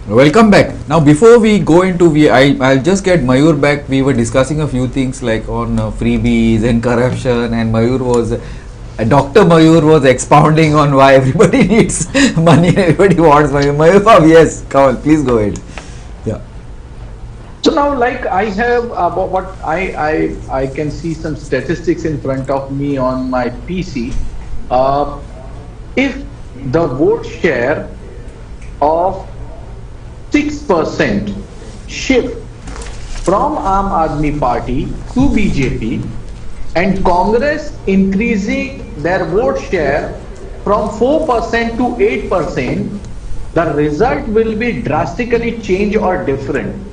Welcome back. Now, before we go into, I'll just get Mayur back. We were discussing a few things like on freebies and corruption, and Dr. Mayur was expounding on why everybody needs money, everybody wants money. Mayur, yes, come on, please go ahead. Yeah. So now, like I have what I can see some statistics in front of me on my PC. Uh, if the vote share of 6% shift from Aam Aadmi Party to BJP and Congress increasing their vote share from 4% to 8%, the result will be drastically change or different.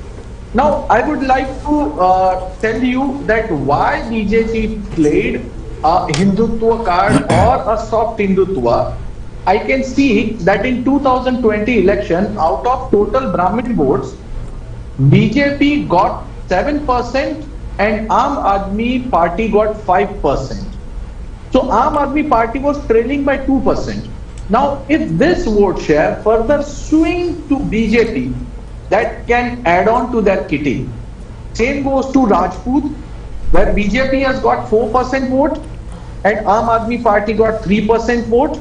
Now, I would like to tell you that why BJP played a Hindutva card or a soft Hindutva. I can see that in 2020 election, out of total Brahmin votes, BJP got 7% and Aam Aadmi Party got 5%. So Aam Aadmi Party was trailing by 2%. Now, if this vote share further swing to BJP, that can add on to their kitty. Same goes to Rajput, where BJP has got 4% vote and Aam Aadmi Party got 3% vote.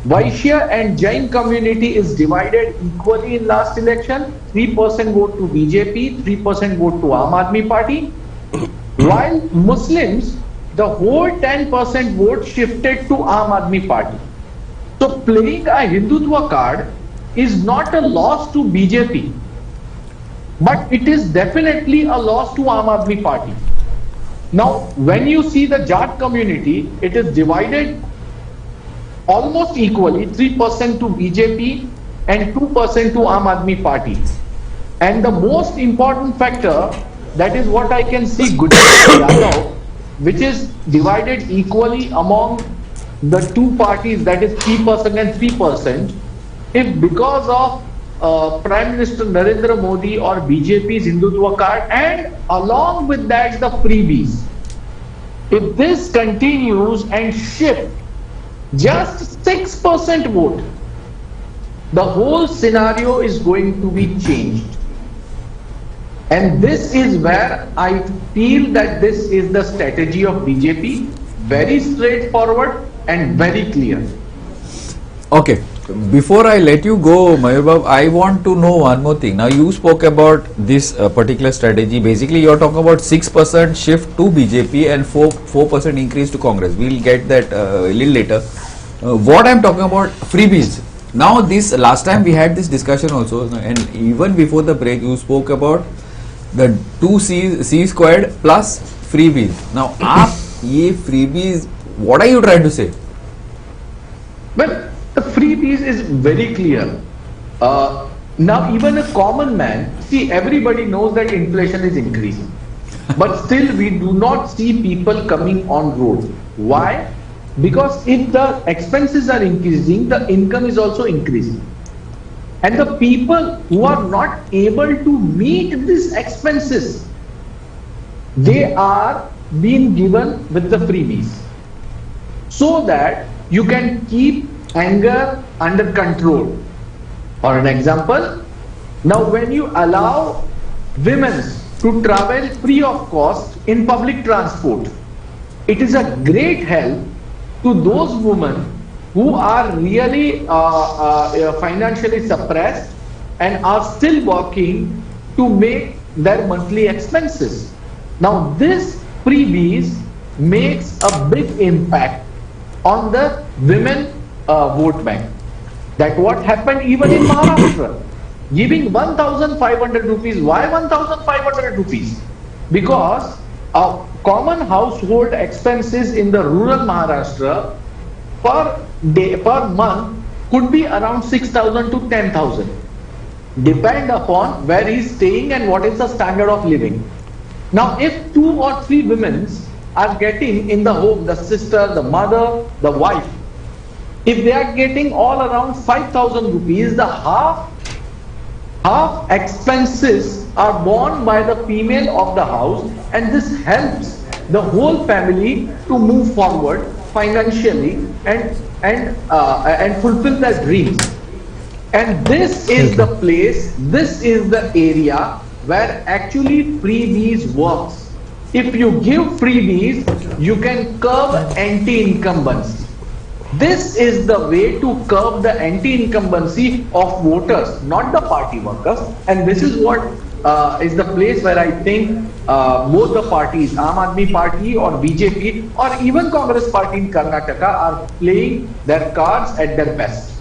Vaishya and Jain community is divided equally in last election. 3% vote to BJP, 3% vote to Aam Aadmi Party. While Muslims, the whole 10% vote shifted to Aam Aadmi Party. So playing a Hindutva card is not a loss to BJP, but it is definitely a loss to Aam Aadmi Party. Now, when you see the Jat community, it is divided almost equally, 3% to BJP and 2% to Aam Aadmi Party. And the most important factor, that is what I can see, Gujarat Yadav, which is divided equally among the two parties, that is 3% and 3%. If because of Prime Minister Narendra Modi or BJP's Hindutva card and along with that the freebies, if this continues and shift just 6% vote, the whole scenario is going to be changed. And this is where I feel that this is the strategy of BJP, very straightforward and very clear. Okay. Before I let you go, Mayur Babu, I want to know one more thing. Now, you spoke about this particular strategy. Basically, you're talking about 6% shift to BJP and 4% increase to Congress. We'll get that a little later. What I'm talking about, freebies. Now, this last time we had this discussion also, and even before the break, you spoke about the 2C squared plus freebies. Now, ye freebies, what are you trying to say? Well, the freebies is very clear. Now, even a common man, see, everybody knows that inflation is increasing. But still, we do not see people coming on road. Why? Because if the expenses are increasing, the income is also increasing. And the people who are not able to meet these expenses, they are being given with the freebies. So that you can keep anger under control. For an example, now when you allow women to travel free of cost in public transport, it is a great help to those women who are really financially suppressed and are still working to make their monthly expenses. Now this freebies makes a big impact on the women vote bank. That what happened even in Maharashtra, giving 1,500 rupees. Why 1,500 rupees? Because common household expenses in the rural Maharashtra per month could be around 6,000 to 10,000. Depend upon where he is staying and what is the standard of living. Now, if 2 or 3 women are getting in the home, the sister, the mother, the wife, if they are getting all around 5,000 rupees, the half expenses are borne by the female of the house, and this helps the whole family to move forward financially and fulfill their dreams. And this is the place, this is the area where actually freebies works. If you give freebies, you can curb anti-incumbency. This is the way to curb the anti-incumbency of voters, not the party workers. And this is what is the place where I think both the parties, Aam Aadmi Party or BJP or even Congress Party in Karnataka, are playing their cards at their best.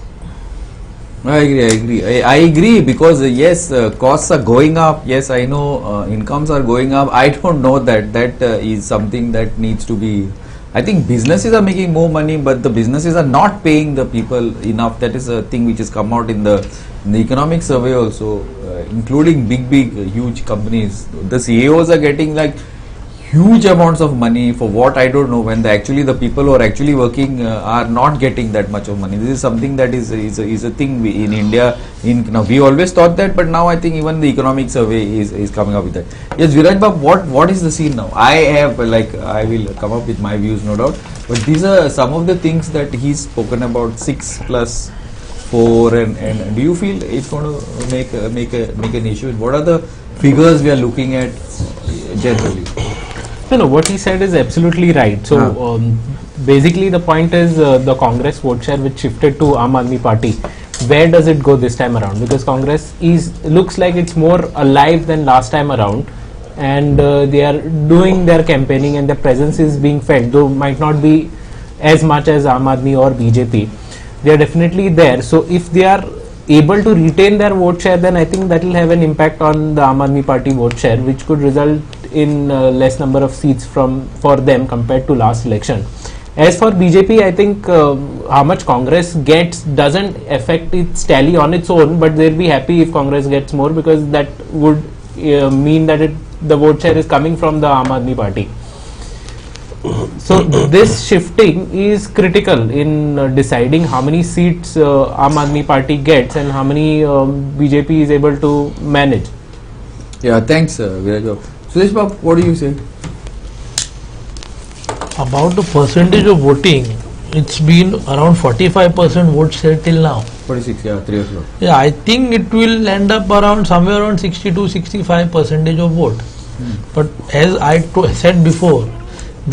I agree. I agree. I agree because yes, costs are going up. Yes, I know incomes are going up. I don't know that is something that needs to be. I think businesses are making more money, but the businesses are not paying the people enough. That is a thing which has come out in the economic survey also, including big, huge companies. The CEOs are getting like huge amounts of money for what I don't know, when the people who are actually working are not getting that much of money. This is something that is a thing in India. Now we always thought that, but now I think even the economic survey is coming up with that. Yes, Viraj Bab, what is the scene now? I will come up with my views, no doubt, but these are some of the things that he's spoken about, 6 plus 4, and do you feel it's going to make an issue? What are the figures we are looking at generally? No, what he said is absolutely right. So basically the point is the Congress vote share which shifted to Aam Aadmi Party. Where does it go this time around? Because Congress looks like it's more alive than last time around, and they are doing their campaigning and their presence is being felt, though might not be as much as Aam Aadmi or BJP. They are definitely there. So if they are able to retain their vote share, then I think that will have an impact on the Aam Aadmi Party vote share, which could result in less number of seats for them compared to last election. As for BJP, I think how much Congress gets doesn't affect its tally on its own, but they'll be happy if Congress gets more, because that would mean that the vote share is coming from the Aam Aadmi Party. So this shifting is critical in deciding how many seats Aam Aadmi Party gets and how many BJP is able to manage. Yeah, thanks, Viraj. Suresh Babu, what do you say? About the percentage of voting, it's been around 45% vote share till now. 46, yeah, 3 o'clock. Yeah, I think it will end up around somewhere around 60-65% of vote. But as I said before,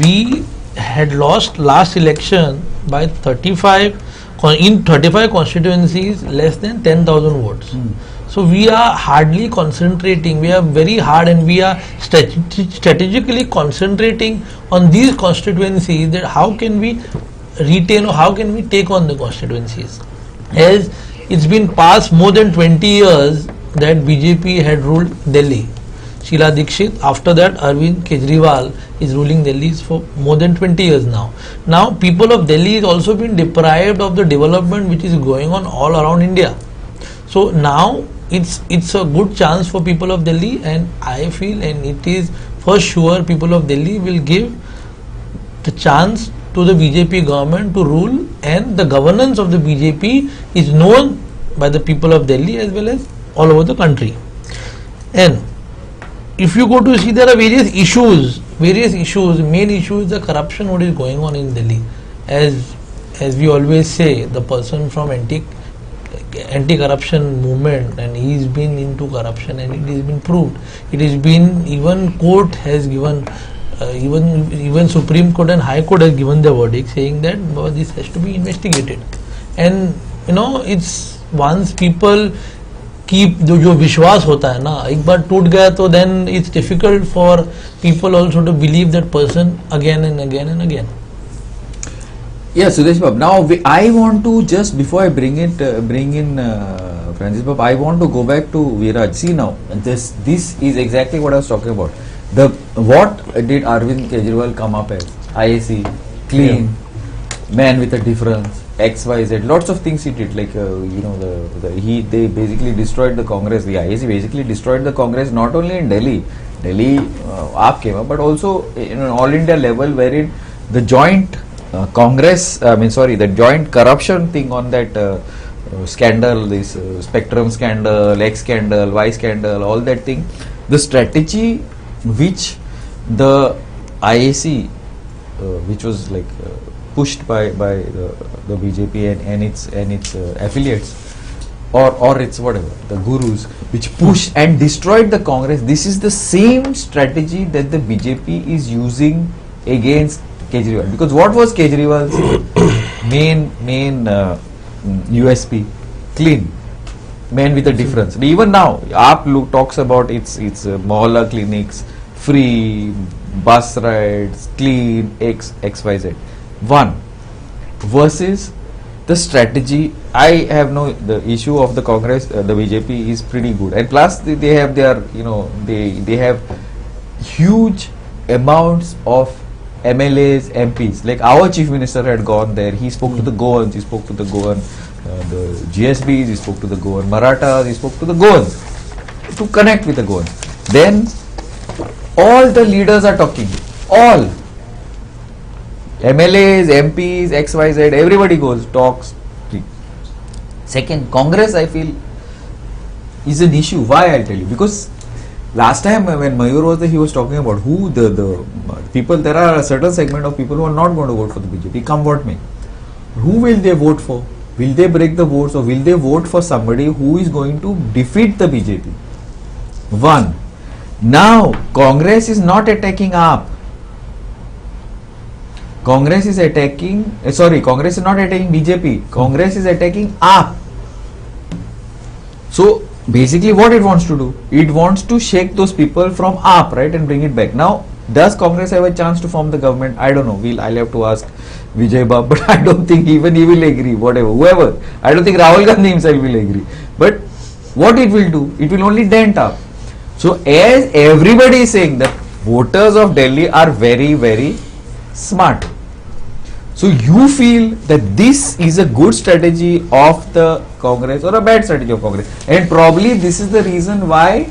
we had lost last election by 35 constituencies, less than 10,000 votes. So we are hardly concentrating, we are very hard, and we are strategically concentrating on these constituencies, that how can we retain or how can we take on the constituencies. As it's been past more than 20 years that BJP had ruled Delhi. Sheila Dikshit, after that Arvind Kejriwal is ruling Delhi for more than 20 years now. Now people of Delhi is also been deprived of the development which is going on all around India. So now it's a good chance for people of Delhi, and I feel, and it is for sure, people of Delhi will give the chance to the BJP government to rule, and the governance of the BJP is known by the people of Delhi as well as all over the country. And if you go to see, there are various issues. Main issue is the corruption what is going on in Delhi. As we always say, the person from anti-corruption movement, and he's been into corruption, and it has been proved. It has been, even court has given, even Supreme Court and High Court has given the verdict saying that this has to be investigated. And it's once people keep जो विश्वास होता है ना, एक बार टूट गया तो then it's difficult for people also to believe that person again and again and again. Yeah, Suresh Babu. Now I want to, just before I bring in Francis Babu, I want to go back to Viraj. See now, this is exactly what I was talking about. What did Arvind Kejriwal come up as? IAC, clean, man with a difference, XYZ, lots of things he did. Like they basically destroyed the Congress. The IAC basically destroyed the Congress not only in Delhi. AAP came up, but also in an all India level, wherein the joint the joint corruption thing on that scandal, this Spectrum scandal, X scandal, Y scandal, all that thing, the strategy which the IAC, which was like pushed by the BJP and its affiliates, or it's whatever, the gurus which pushed and destroyed the Congress. This is the same strategy that the BJP is using against Kejriwal. Because what was Kejriwal's main USP? Clean. Man with a difference. Even now, AAP talks about its mohalla clinics, free bus rides, clean, XYZ. One versus the strategy. I have the issue of the Congress, the BJP is pretty good, and plus they have their, they have huge amounts of MLAs, MPs. Like our chief minister had gone there. He spoke to the Goans. He spoke to the Goan, the GSBs. He spoke to the Goan Marathas. He spoke to the Goans to connect with the Goans. Then all the leaders are talking. All MLAs, MPs, XYZ, everybody goes, talks. Second, Congress, I feel, is an issue. Why? I'll tell you. Because last time when Mayur was there, he was talking about who the people, there are a certain segment of people who are not going to vote for the BJP, come what may. Who will they vote for? Will they break the votes, or will they vote for somebody who is going to defeat the BJP? One. Now, Congress is not attacking AAP. Congress is attacking, Congress is not attacking BJP. Congress is attacking AAP. So, basically what it wants to do? It wants to shake those people from AAP, right, and bring it back. Now, does Congress have a chance to form the government? I don't know. I'll have to ask Vijay Bab, but I don't think even he will agree, whatever, whoever. I don't think Rahul Gandhi himself will agree. But what it will do? It will only dent AAP. So, as everybody is saying that voters of Delhi are very, very smart. So you feel that this is a good strategy of the Congress or a bad strategy of Congress, and probably this is the reason why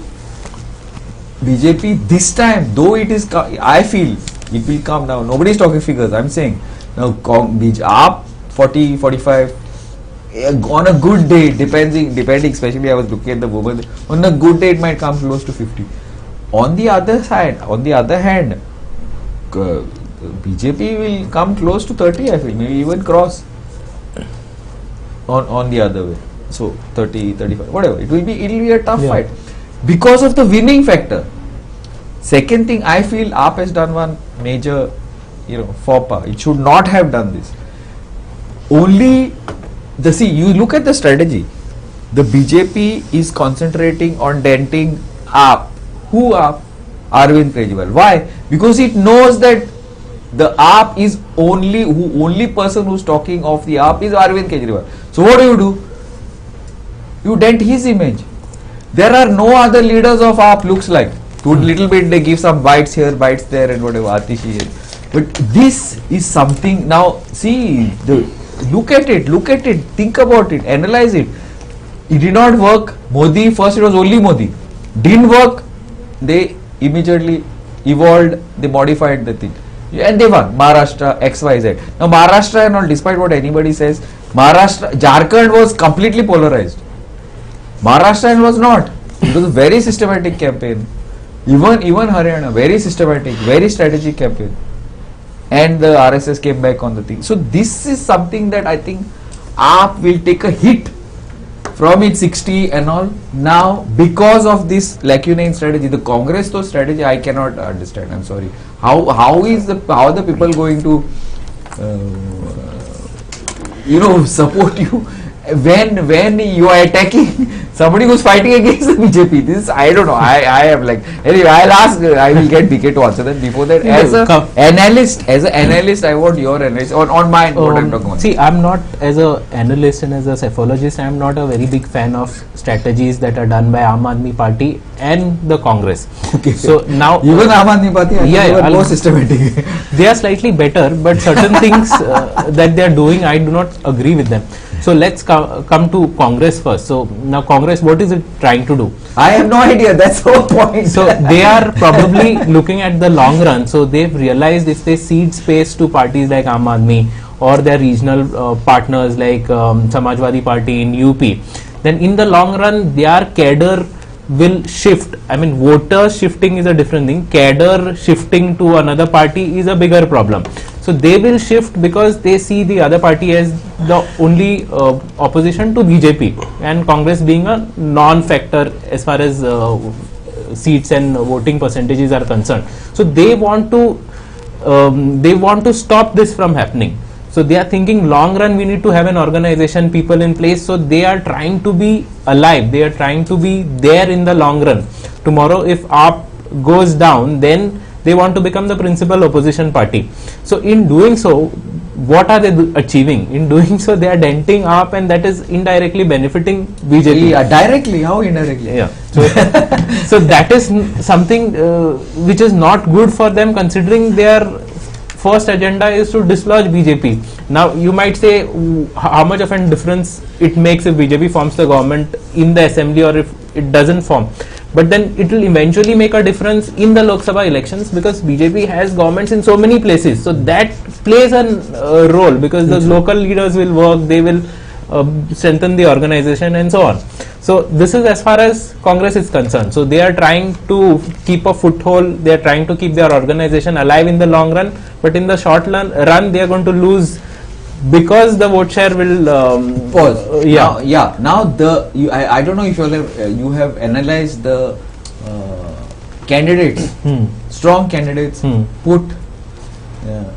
BJP this time, though it is, I feel it will come down. Nobody is talking figures. I'm saying now AAP 40, 45 on a good day, depending. Especially I was looking at the movement. On a good day, it might come close to 50. On the other hand, BJP will come close to 30, I feel, maybe even cross on the other way. So 30, 35, whatever. It will be a tough fight because of the winning factor. Second thing, I feel AAP has done one major, faux pas. It should not have done this. Only you look at the strategy. The BJP is concentrating on denting AAP. Who AAP? Arvind Kejriwal. Why? Because it knows that the AAP is only person who's talking of the AAP is Arvind Kejriwal. So what do? You dent his image. There are no other leaders of AAP, looks like. To a little bit they give some bites here, bites there, and whatever, Atishi here. But this is something. Now see, look at it, think about it, analyze it. It did not work. Modi, first it was only Modi. Didn't work. They immediately evolved, they modified the thing. And they won. Maharashtra, XYZ. Now Maharashtra and all, despite what anybody says, Jharkhand was completely polarized. Maharashtra was not. It was a very systematic campaign. Even Haryana, very systematic, very strategic campaign. And the RSS came back on the thing. So this is something that I think AAP will take a hit from its 60 and all now because of this lacunae strategy. The Congress strategy I cannot understand. I'm sorry. How are the people going to support you when you are attacking somebody who's fighting against the BJP? This I don't know. I am like, anyway, I will get BK to answer that. Before that, as an analyst, I want your analysis on mine. What I'm talking about. See, I'm not, as an analyst and as a psephologist, I'm not a very big fan of strategies that are done by Aam Aadmi Party and the Congress. Okay. So now even Aam Aadmi Party, are more systematic. They are slightly better, but certain things that they are doing, I do not agree with them. So let's come to Congress first. So now Congress, what is it trying to do? I have no idea. That's the whole point. So they are probably looking at the long run. So they've realized if they cede space to parties like Aam Aadmi or their regional partners like Samajwadi Party in UP, then in the long run their cadre will shift. I mean, voter shifting is a different thing. Cadre shifting to another party is a bigger problem. So they will shift because they see the other party as the only opposition to BJP, and Congress being a non-factor as far as seats and voting percentages are concerned. So they want to stop this from happening. So they are thinking long run, we need to have an organization, people in place. So they are trying to be alive. They are trying to be there in the long run. Tomorrow if AAP goes down, then they want to become the principal opposition party. So in doing so, what are they achieving? In doing so, they are denting AAP, and that is indirectly benefiting BJP. Yeah, directly, how indirectly? Yeah. So that is something which is not good for them, considering their first agenda is to dislodge BJP. Now you might say how much of a difference it makes if BJP forms the government in the assembly or if it doesn't form. But then it will eventually make a difference in the Lok Sabha elections, because BJP has governments in so many places. So that plays a role, because the local leaders will work, they will strengthen the organization and so on. So this is as far as Congress is concerned. So they are trying to keep a foothold, they are trying to keep their organization alive in the long run, but in the short run they are going to lose, because the vote share will Pause. Now I don't know if you have analyzed the candidates, strong candidates put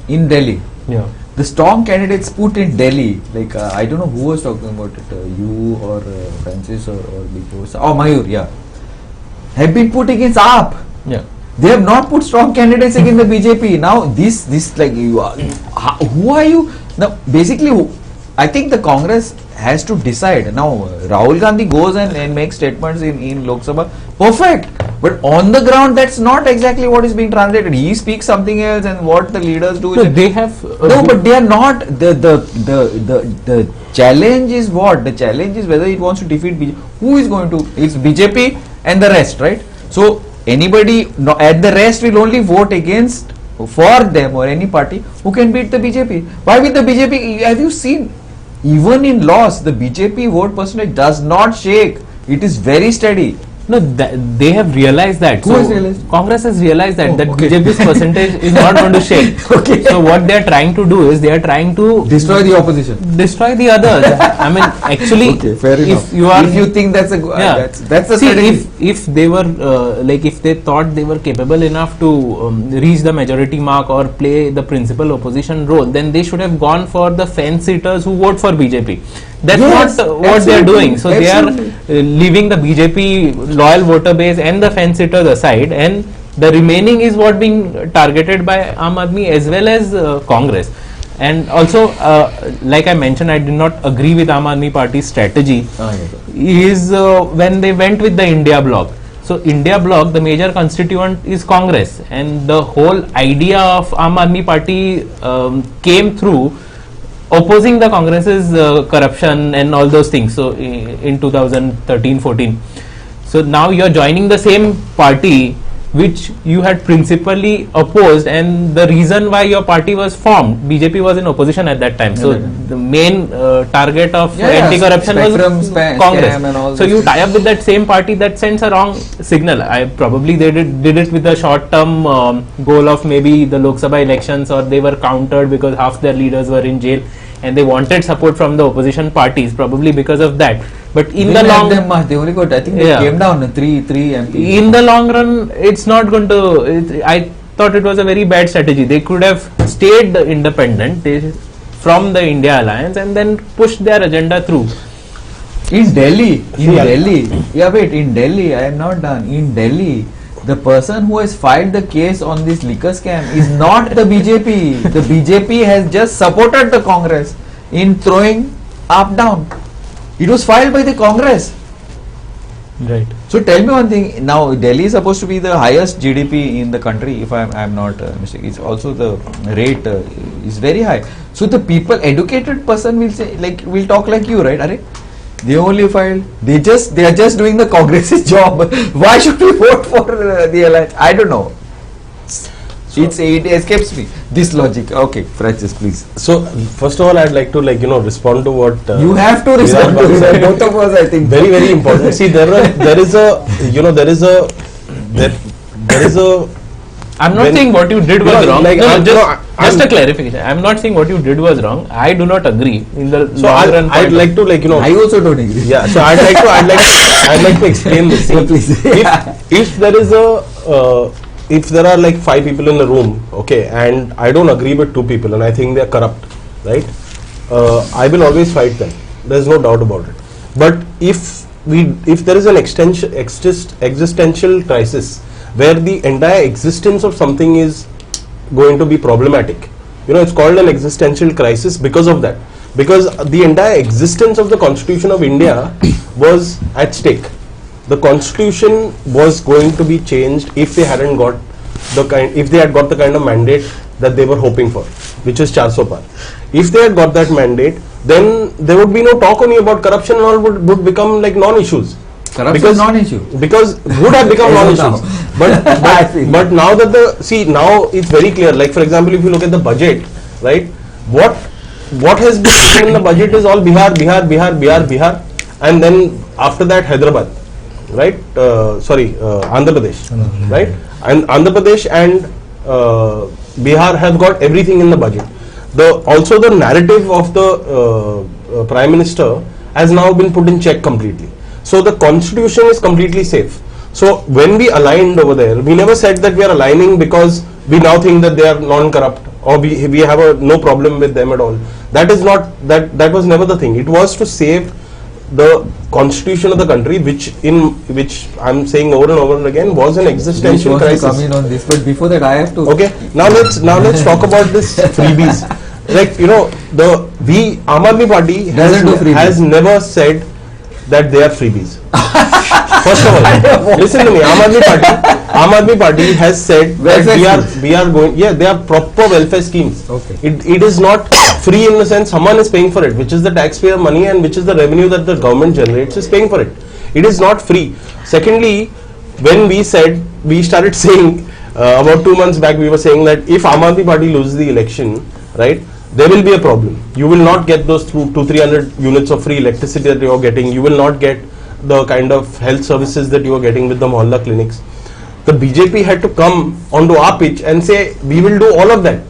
in Delhi. Yeah. The strong candidates put in Delhi, like I don't know who was talking about it, you or Francis or before, Mayur, have been put against AAP. Yeah. They have not put strong candidates against the BJP. Now this like you are, who are you? Now basically, I think the Congress has to decide. Now Rahul Gandhi goes and makes statements in Lok Sabha, perfect. But on the ground, that's not exactly what is being translated. He speaks something else, and what the leaders do. So they have No, but they are not. The challenge is what? The challenge is whether it wants to defeat BJP. Who is going to? It's BJP and the rest, right? So anybody at the rest will only vote against for them or any party who can beat the BJP. Why with the BJP? Have you seen? Even in loss, the BJP vote percentage does not shake. It is very steady. No, they have realized that. Who has realized? Congress has realized that Okay. BJP's percentage is not going to shake. Okay. So what they are trying to do is they are trying to Destroy the opposition. destroy the others. I mean, actually, Okay, fair enough. if you think that's a that's a See, strategy. if they were if they thought they were capable enough to reach the majority mark or play the principal opposition role, then they should have gone for the fence sitters who vote for BJP. That's Yes, not what they are absolutely, doing. So they are leaving the BJP loyal voter base and the fence sitters aside, and the remaining is what being targeted by Aam Aadmi as well as Congress. And also, like I mentioned, I did not agree with Aam Aadmi Party's strategy. Is when they went with the India bloc. So India bloc, the major constituent is Congress, and the whole idea of Aam Aadmi Party came through opposing the Congress's corruption and all those things. So in 2013-14, so now you are joining the same party which you had principally opposed, and the reason why your party was formed, BJP was in opposition at that time. So the main target of anti-corruption was Congress. And all So you tie up with that same party, that sends a wrong signal. Probably they did it with the short-term goal of maybe the Lok Sabha elections, or they were countered because half their leaders were in jail and they wanted support from the opposition parties, probably because of that. But in the long run, they only got, I think they came down three MPs. In the long run, it's not going to. I thought it was a very bad strategy. They could have stayed independent from the India alliance and then pushed their agenda through. In Delhi, in Delhi, I am not done. In Delhi, the person who has filed the case on this liquor scam is not the BJP. The BJP has just supported the Congress in throwing up down. It was filed by the Congress. Right. So tell me one thing. Now Delhi is supposed to be the highest GDP in the country. If I am not mistaken, it's also the rate is very high. So the people, educated person will say, like, will talk like you, right? Are they only filed. They are just doing the Congress's job. Why should we vote for the alliance? I don't know. It escapes me. This logic. Okay, Francis, please. So first of all, I'd like to respond to what you have to respond to it. Both of us, I think. Very, very important. See, there is a I'm not when- saying what you did was No, wrong. like, No, I'm- just, no, just I'm- a clarification. I'm not saying what you did was wrong. I do not agree in the So long run. I'd like to I also don't agree. Yeah, so I'd like to explain this. Yeah, please. If there is a, if there are like 5 people in the room, okay, and I don't agree with 2 people, and I think they are corrupt, right? I will always fight them. There's no doubt about it. But if there is an existential crisis where the entire existence of something is going to be problematic, it's called an existential crisis because of that. Because the entire existence of the Constitution of India was at stake. The Constitution was going to be changed if they hadn't got if they had got the kind of mandate that they were hoping for, which is 400 par. If they had got that mandate, then there would be no talk only about corruption, and all would become like non-issues. Corruption is non-issue. Because would have become non-issues. But now that now it's very clear. Like for example, if you look at the budget, right? What has been written in the budget is all Bihar, and then after that Hyderabad, right? Andhra Pradesh, right? And Andhra Pradesh and Bihar have got everything in the budget. Also the narrative of the Prime Minister has now been put in check completely. So the Constitution is completely safe. So when we aligned over there, we never said that we are aligning because we now think that they are non-corrupt or we have no problem with them at all. That is not, that was never the thing. It was to save the Constitution of the country, which I'm saying over and over again was an existential crisis. Come in on this, but before that I have to. Okay, now let's talk about this freebies. Like Aam Aadmi Party has never said that they are freebies. First of all, listen to me. Aam Aadmi Party has said that we are going. Yeah, they are proper welfare schemes. Okay. It is not free in the sense someone is paying for it, which is the taxpayer money and which is the revenue that the government generates is paying for it. It is not free. Secondly, when we started saying about 2 months back, we were saying that if Aam Aadmi Party loses the election, right, there will be a problem. You will not get those 200-300 units of free electricity that you are getting. You will not get the kind of health services that you are getting with the mohalla clinics. The BJP had to come onto our pitch and say, we will do all of that.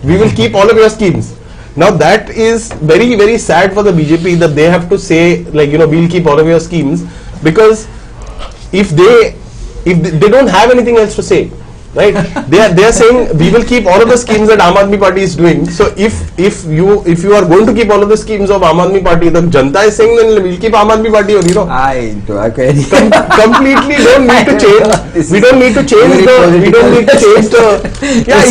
We will keep all of your schemes. Now that is very, very sad for the BJP that they have to say, like, we'll keep all of your schemes, because if they don't have anything else to say, right? they are saying we will keep all of the schemes that Aam Aadmi Party is doing. So if you are going to keep all of the schemes of Aam Aadmi Party, the Janta is saying then we'll keep Aam Aadmi Party, completely don't need to change. We don't need to change the. Yeah,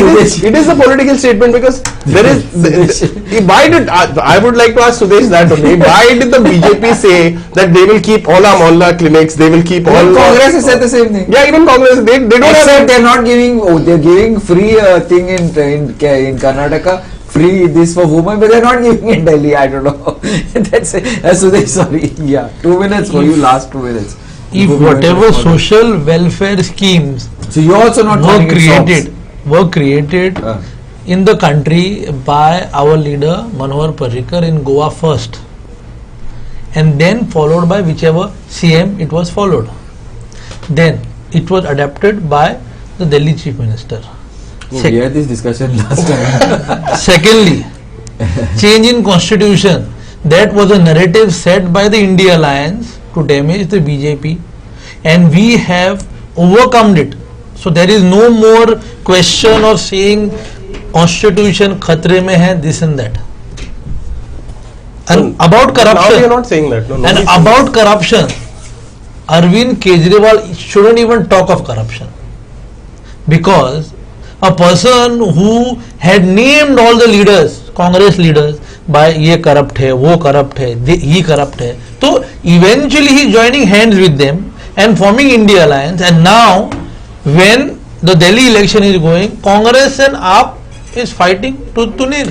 it is a political statement, because there is. I would like to ask Sudesh that only. Why did the BJP say that they will keep all our mohalla clinics? They will keep all. Congress has said the same thing. Yeah, even Congress they don't have. They're not they're giving free thing in Karnataka, free this for women, but they're not giving in Delhi. I don't know. That's it. Sudesh, sorry. Yeah, 2 minutes for you. Last 2 minutes. If whatever social welfare schemes so you also not were created in the country by our leader Manohar Parrikar in Goa first, and then followed by whichever CM it was followed. Then it was adapted by the Delhi Chief Minister. We had this discussion last time. Secondly, change in constitution. That was a narrative set by the India Alliance to damage the BJP, and we have overcome it. So there is no more question of saying constitution khatre mein hai, this and that. And about corruption. Now we are not saying that. No, and about corruption, Arvind Kejriwal shouldn't even talk of corruption, because a person who had named all the leaders, Congress leaders, by ye corrupt hai, wo corrupt hai, he corrupt hai. So eventually he is joining hands with them and forming India Alliance. And now when the Delhi election is going, Congress and AAP is fighting tooth to nail.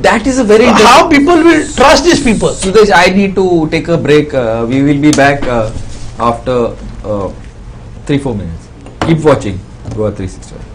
That is a very How people will trust these people? Sudesh, I need to take a break. We will be back after 3-4 minutes. Keep watching Goa 365.